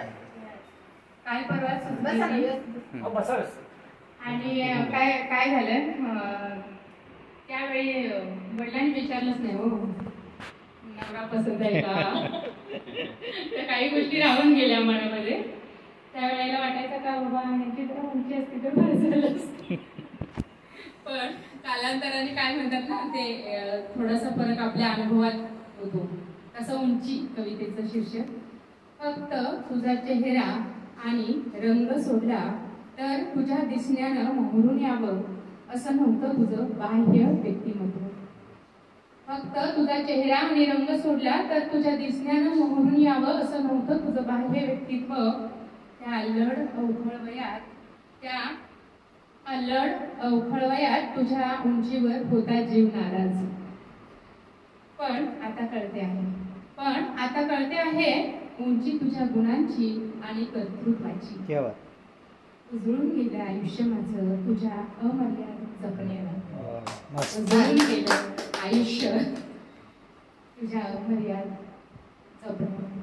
काल परवा बसा आणि काय काय झालं त्यावेळी वडिलांनी विचारलंच नाही हो नवरा पसंत आहे का तर काही गोष्टी राहून गेल्या मनामध्ये त्यावेळेला वाटायचं का बाबा यांची जरा उंची असती तर बरं झालं असतं पण कालांतराने काय म्हणतात ना ते थोडासा फरक आपल्या अनुभवात होतो तसं उंची कवितेचं शीर्षक फक्त तुझा चेहरा आणि रंग सोडला तर तुझ्या दिसण्यानं मोहरून यावं असं नव्हतं तुझं बाह्य व्यक्तिमत्व फक्त तुझा चेहरा आणि रंग सोडला तर तुझ्या दिसण्यानं मोहरून यावं असं नव्हतं तुझं बाह्य व्यक्तित्व त्या अल्लड अवखळ वयात तुझ्या उंचीवर होता जीव नाराज पण आता कळते आहे उंची तुझ्या गुणांची आणि कर्तृत्वाची उजळून गेलं आयुष्य माझं तुझ्या अमर्यादित जपण्याला उजळून गेलं आयुष्य तुझ्या अमर्यादित जपण्याला